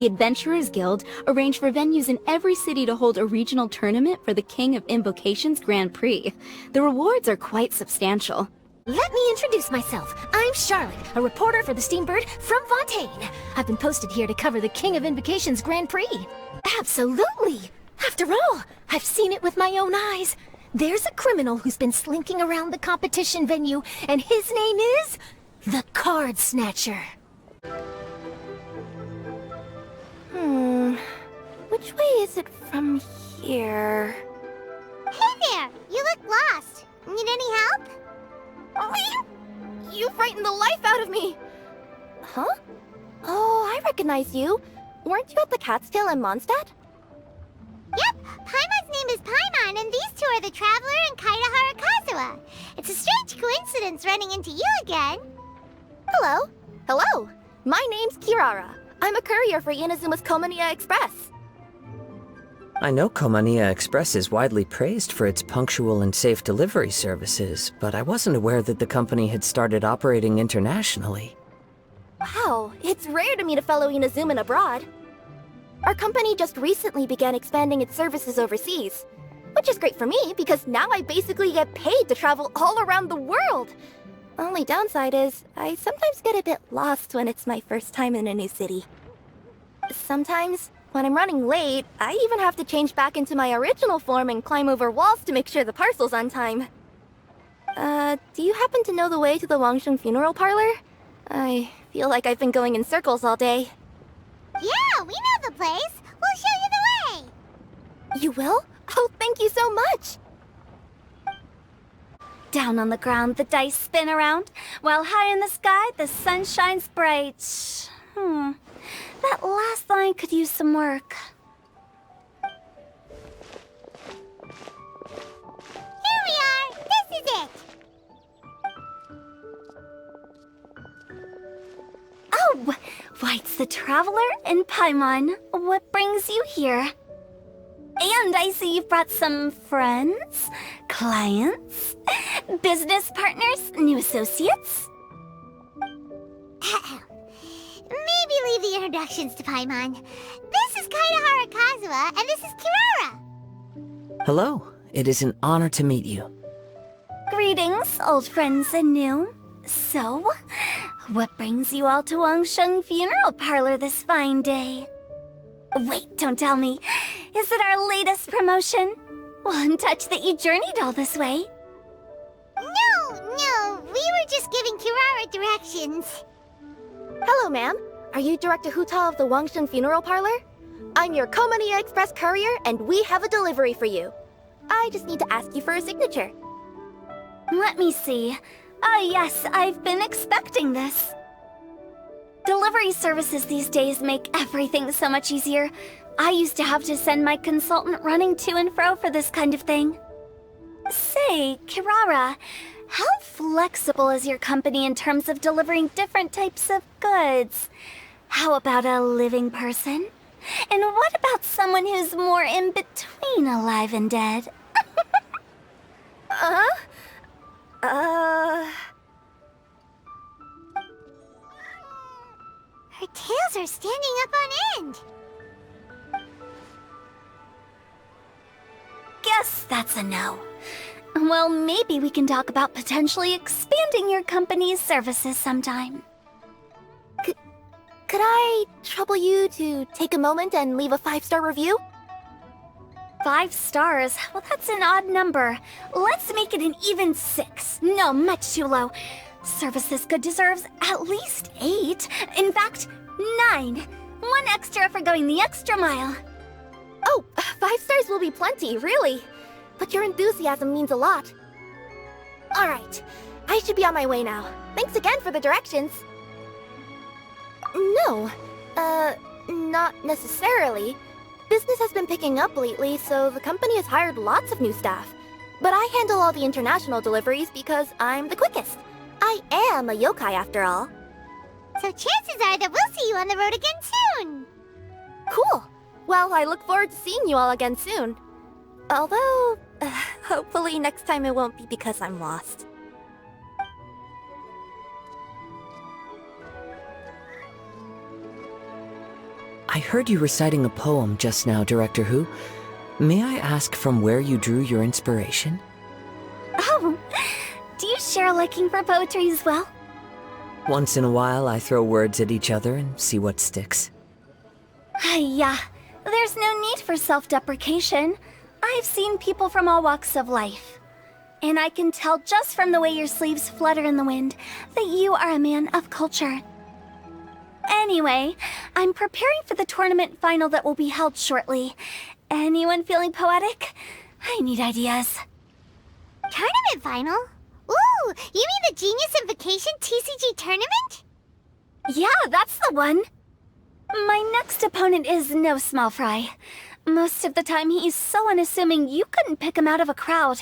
The Adventurers Guild arranged for venues in every city to hold a regional tournament for the King of Invocations Grand Prix. The rewards are quite substantial. Let me introduce myself. I'm Charlotte, a reporter for the Steambird from Fontaine. I've been posted here to cover the King of Invocations Grand Prix. Absolutely! After all, I've seen it with my own eyes. There's a criminal who's been slinking around the competition venue, and his name is... the Card Snatcher. Which way is it from here? Hey there! You look lost. Need any help? You frightened the life out of me! Huh? Oh, I recognize you. Weren't you at the Cat's Tail in Mondstadt? Yep, Paimon's name is Paimon, and these two are the Traveler and Kaida Harakazawa. It's a strange coincidence running into you again. Hello. Hello. My name's Kirara. I'm a courier for Inazuma's Komaniya Express. I know Komaniya Express is widely praised for its punctual and safe delivery services, but I wasn't aware that the company had started operating internationally. Wow, it's rare to meet a fellow Inazuman abroad. Our company just recently began expanding its services overseas, which is great for me because now I basically get paid to travel all around the world. Only downside is, I sometimes get a bit lost when it's my first time in a new city. Sometimes, when I'm running late, I even have to change back into my original form and climb over walls to make sure the parcel's on time. Do you happen to know the way to the Wangsheng funeral parlor? I feel like I've been going in circles all day. Yeah, we know the place. We'll show you the way. You will? Oh, thank you so much! Down on the ground, the dice spin around, while high in the sky, the sun shines bright. That last line could use some work. Here we are. This is it. Oh, why, it's the Traveler and Paimon. What brings you here? And I see you've brought some friends, clients, business partners, new associates. Maybe leave the introductions to Paimon. This is Kaida Harakazawa, and this is Kirara. Hello, it is an honor to meet you. Greetings, old friends and new. So, what brings you all to Wangsheng Funeral Parlor this fine day? Wait, don't tell me. Is it our latest promotion? One touch that you journeyed all this way. No, we were just giving Kirara directions. Hello, ma'am. Are you Director Huta of the Wangsheng Funeral Parlor? I'm your Komaniya Express courier, and we have a delivery for you. I just need to ask you for a signature. Let me see. Oh yes, I've been expecting this. Delivery services these days make everything so much easier. I used to have to send my consultant running to and fro for this kind of thing. Say, Kirara, how flexible is your company in terms of delivering different types of goods? How about a living person? And what about someone who's more in between alive and dead? Her tails are standing up on end. Guess that's a no. Well, maybe we can talk about potentially expanding your company's services sometime. Could I trouble you to take a moment and leave a 5-star review? 5 stars? Well, that's an odd number. Let's make it an even 6. No, much too low. Service this good deserves at least 8. In fact, 9. 1 extra for going the extra mile. Oh, 5 stars will be plenty, really. But your enthusiasm means a lot. Alright, I should be on my way now. Thanks again for the directions. No, not necessarily. Business has been picking up lately, so the company has hired lots of new staff. But I handle all the international deliveries because I'm the quickest. I am a yokai after all. So chances are that we'll see you on the road again soon. Cool. Well, I look forward to seeing you all again soon. Although, hopefully next time it won't be because I'm lost. I heard you reciting a poem just now, Director Who. May I ask from where you drew your inspiration? Oh, do you share a liking for poetry as well? Once in a while, I throw words at each other and see what sticks. Yeah, there's no need for self-deprecation. I've seen people from all walks of life. And I can tell just from the way your sleeves flutter in the wind that you are a man of culture. Anyway, I'm preparing for the tournament final that will be held shortly. Anyone feeling poetic? I need ideas. Tournament final? Ooh, you mean the Genius Invocation TCG tournament? Yeah, that's the one. My next opponent is no small fry. Most of the time he's so unassuming you couldn't pick him out of a crowd.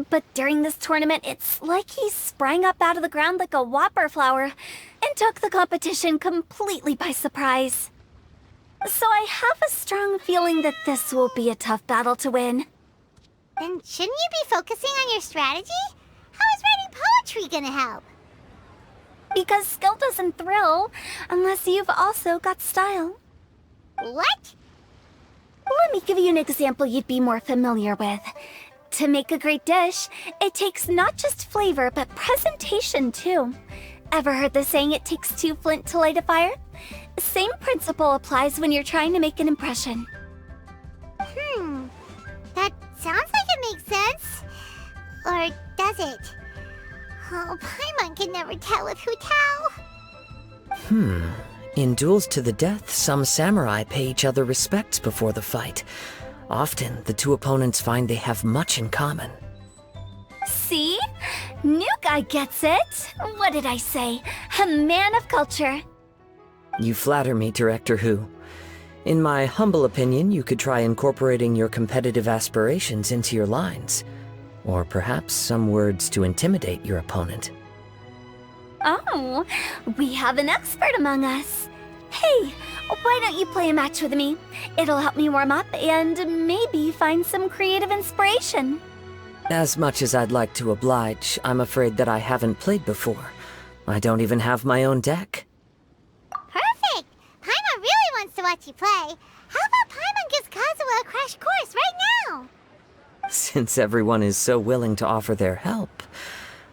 But during this tournament, it's like he sprang up out of the ground like a whopper flower and took the competition completely by surprise. So I have a strong feeling that this will be a tough battle to win. Then shouldn't you be focusing on your strategy? How is writing poetry gonna help? Because skill doesn't thrill unless you've also got style. What? Let me give you an example you'd be more familiar with. To make a great dish, it takes not just flavor, but presentation too. Ever heard the saying, it takes two flint to light a fire? Same principle applies when you're trying to make an impression. That sounds like it makes sense. Or does it? Oh, Paimon can never tell if who tell. In duels to the death, some samurai pay each other respects before the fight. Often, the two opponents find they have much in common. See? New guy gets it. What did I say? A man of culture. You flatter me, Director Who. In my humble opinion, you could try incorporating your competitive aspirations into your lines. Or perhaps some words to intimidate your opponent. Oh, we have an expert among us. Hey, why don't you play a match with me? It'll help me warm up and maybe find some creative inspiration. As much as I'd like to oblige, I'm afraid that I haven't played before. I don't even have my own deck. Perfect! Paimon really wants to watch you play. How about Paimon gives Kazuha a crash course right now? Since everyone is so willing to offer their help,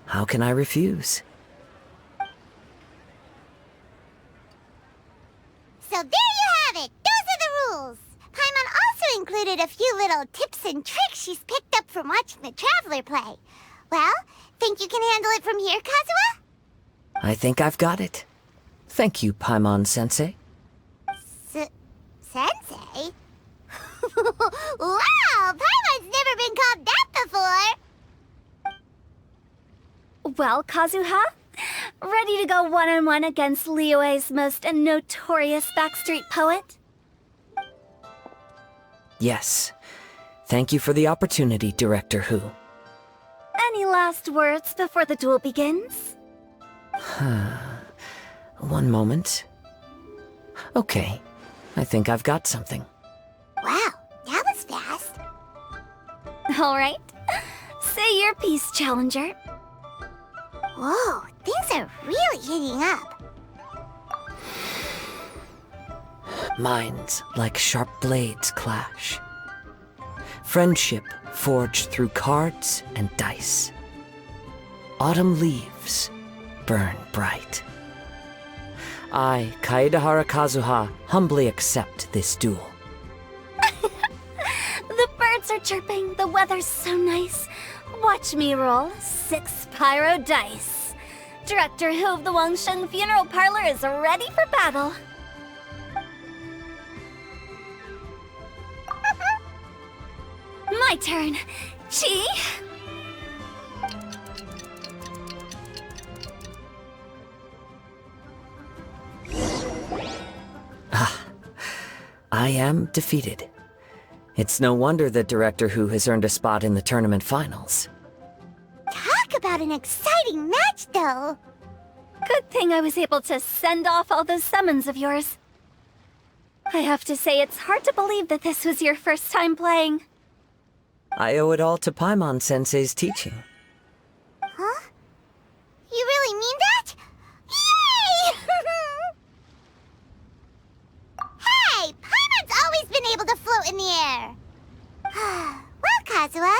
how can I refuse? So there you have it! Those are the rules! Paimon also included a few little tips and tricks she's picked up from watching the Traveler play. Well, think you can handle it from here, Kazuha? I think I've got it. Thank you, Paimon-sensei. Sensei? Wow! Paimon's never been called that before! Well, Kazuha, ready to go one-on-one against Liyue's most notorious backstreet poet? Yes. Thank you for the opportunity, Director Who. Any last words before the duel begins? One moment. Okay. I think I've got something. Wow, that was fast. All right. Say your piece, Challenger. Whoa, things are really heating up. Minds like sharp blades clash. Friendship forged through cards and dice. Autumn leaves burn bright. I, Kaedahara Kazuha, humbly accept this duel. The birds are chirping, the weather's so nice. Watch me roll 6 pyro dice. Director Who of the Wangsheng Funeral Parlor is ready for battle. My turn. Chi? I am defeated. It's no wonder that Director Who has earned a spot in the tournament finals. Talk about an exciting match, though. Good thing I was able to send off all those summons of yours. I have to say, it's hard to believe that this was your first time playing. I owe it all to Paimon-sensei's teaching. Huh? You really mean that? Yay! Hey, out in the air. Well, Kazuha,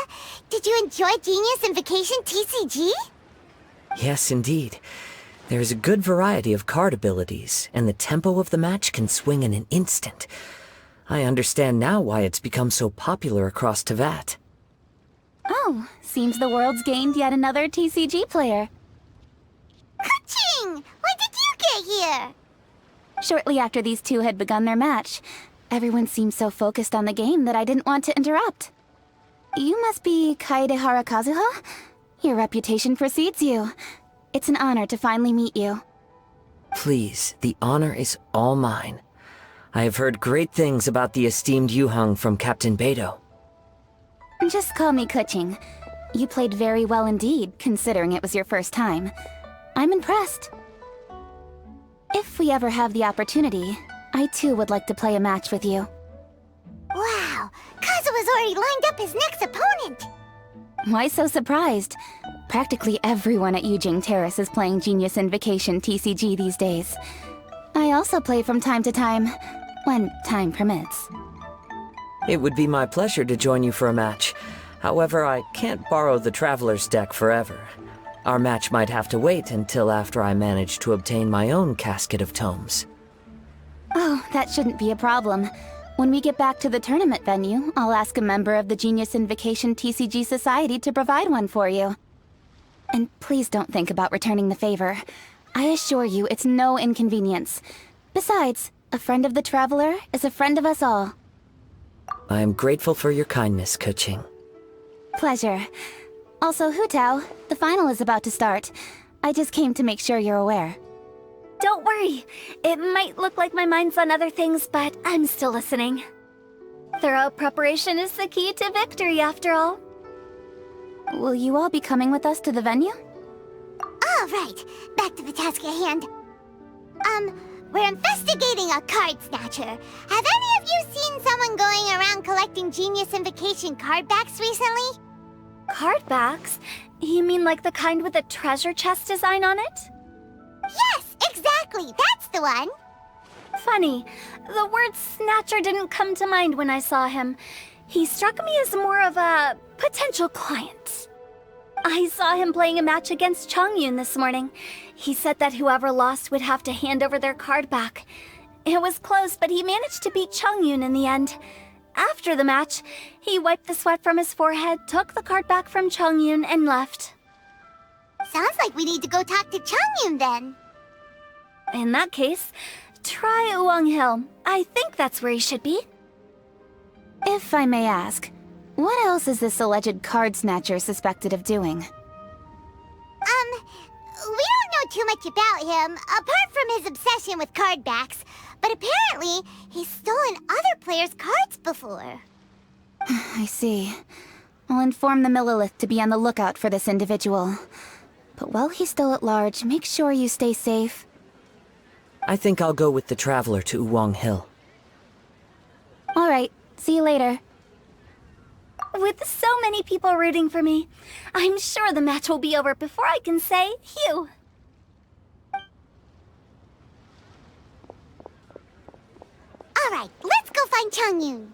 did you enjoy Genius Invocation TCG? Yes, indeed. There is a good variety of card abilities, and the tempo of the match can swing in an instant. I understand now why it's become so popular across Tevat. Oh, seems the world's gained yet another TCG player. Ka-ching! When did you get here? Shortly after these two had begun their match, everyone seemed so focused on the game that I didn't want to interrupt. You must be Kaedehara Kazuha? Your reputation precedes you. It's an honor to finally meet you. Please, the honor is all mine. I have heard great things about the esteemed Yuheng from Captain Beidou. Just call me Kuching. You played very well indeed, considering it was your first time. I'm impressed. If we ever have the opportunity, I too would like to play a match with you. Wow, Kazuha's already lined up his next opponent. Why so surprised? Practically everyone at Yujing Terrace is playing Genius Invocation TCG these days. I also play from time to time, when time permits. It would be my pleasure to join you for a match. However, I can't borrow the Traveler's deck forever. Our match might have to wait until after I manage to obtain my own casket of tomes. Oh, that shouldn't be a problem. When we get back to the tournament venue, I'll ask a member of the Genius Invocation TCG Society to provide one for you. And please don't think about returning the favor. I assure you it's no inconvenience. Besides, a friend of the Traveler is a friend of us all. I am grateful for your kindness, Kuching. Pleasure. Also, Hutao, the final is about to start. I just came to make sure you're aware. Don't worry. It might look like my mind's on other things, but I'm still listening. Thorough preparation is the key to victory, after all. Will you all be coming with us to the venue? All right, back to the task at hand. We're investigating a card snatcher. Have any of you seen someone going around collecting Genius Invocation card backs recently? Card backs? You mean like the kind with a treasure chest design on it? Yes, exactly, that's the one. Funny, the word snatcher didn't come to mind when I saw him. He struck me as more of a potential client. I saw him playing a match against Chongyun this morning. He said that whoever lost would have to hand over their card back. It was close, but he managed to beat Chongyun in the end. After the match, he wiped the sweat from his forehead, took the card back from Chongyun, and left. Sounds like we need to go talk to Chongyun then. In that case, try Uwang Hill. I think that's where he should be. If I may ask, what else is this alleged card snatcher suspected of doing? We don't know too much about him, apart from his obsession with card backs. But apparently, he's stolen other players' cards before. I see. I'll inform the Millilith to be on the lookout for this individual. But while he's still at large, make sure you stay safe. I think I'll go with the Traveler to Uwang Hill. All right, see you later. With so many people rooting for me, I'm sure the match will be over before I can say phew. All right, let's go find Chongyun.